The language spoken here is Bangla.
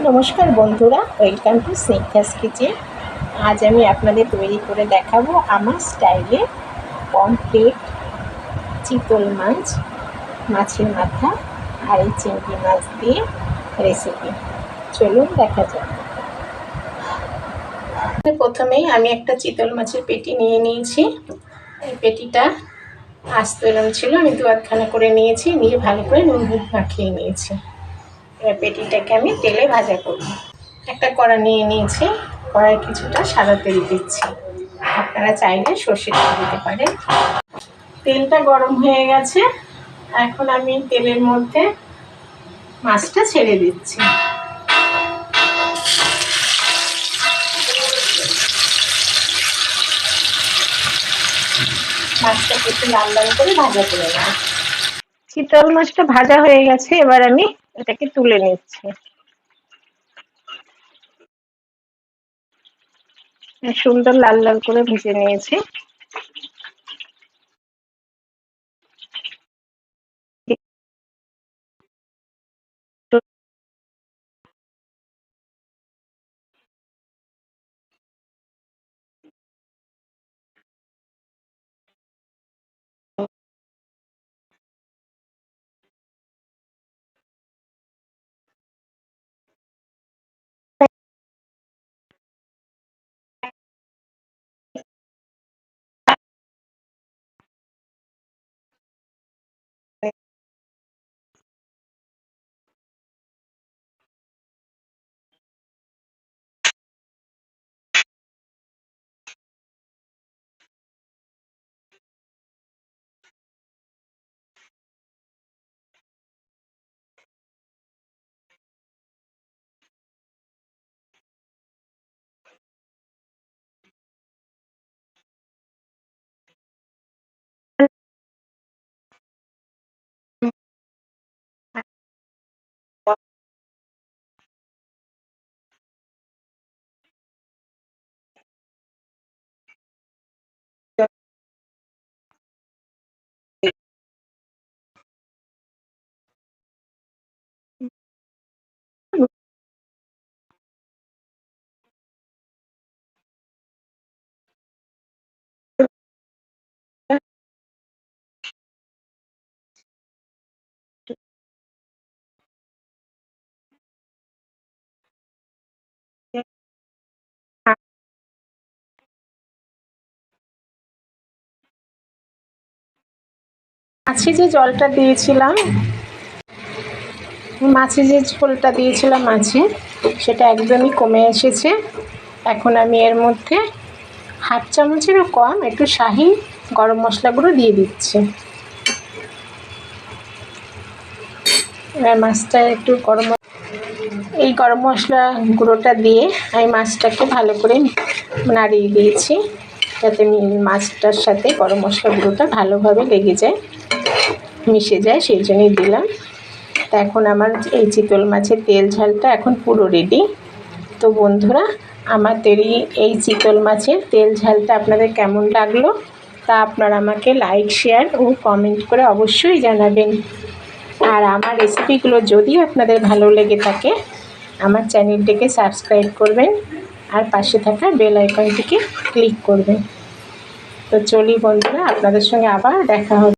নমস্কার বন্ধুরা, ওয়েলকাম টু স্নিগ্ধাস কিচেন। আজ আমি আপনাদের তৈরি করে দেখাবো আমার স্টাইলে পমফ্রেট, চিতল মাছ, মাছের মাথা আর এই চিংড়ি মাছ দিয়ে রেসিপি। চলুন দেখা যাক। প্রথমেই আমি একটা চিতল মাছের পেটি নিয়ে নিয়েছি। এই পেটিটা আস্ত এরম ছিল, আমি দুয়াতখানা করে নিয়েছি, নিয়ে ভালো করে নুন হলুদ মাখিয়ে নিয়েছি। এবার পেটিটাকে আমি তেলে ভাজা করব। একটা কড়া নিয়ে নিয়েছি, কড়াই কিছুটা সাদা তেল দিচ্ছি, আপনারা চাইলে সর্ষের তেল দিতে পারেন। তেলটা গরম হয়ে গেছে, এখন আমি তেলের মধ্যে মাছটা ছেড়ে দিচ্ছি। মাছটাকে একটু লাল লাল করে ভাজা করে নেব। চিতল মাছটা ভাজা হয়ে গেছে, এবার আমি এটাকে তুলে নিচ্ছি। সুন্দর লাল লাল করে ভেজে নিয়েছি। মাছে যে জলটা দিয়েছিলাম, মাছে যে ঝোলটা দিয়েছিলাম মাছে, সেটা একদমই কমে এসেছে। এখন আমি এর মধ্যে হাফ চামচেরও কম একটু শাহি গরম মশলা গুঁড়ো দিয়ে দিচ্ছি। এবার মাছটা একটু এই গরম মশলা গুঁড়োটা দিয়ে আমি মাছটাকে ভালো করে নাড়িয়ে দিয়েছি, যাতে মাছটার সাথে গরম মশলা গুঁড়োটা ভালোভাবে লেগে যায়, মিশে যায়, সেই জন্যই দিলাম। তা এখন আমার এই চিতল মাছের তেল ঝালটা এখন পুরো রেডি। তো বন্ধুরা, আমার তৈরি এই চিতল মাছের তেল ঝালটা আপনাদের কেমন লাগলো তা আপনারা আমাকে লাইক, শেয়ার ও কমেন্ট করে অবশ্যই জানাবেন। আর আমার রেসিপিগুলো যদি আপনাদের ভালো লেগে থাকে, আমার চ্যানেলটিকে সাবস্ক্রাইব করবেন আর পাশে থাকা বেল আইকনটিকে ক্লিক করবেন। তো চলি বন্ধুরা, আপনাদের সঙ্গে আবার দেখা হবে।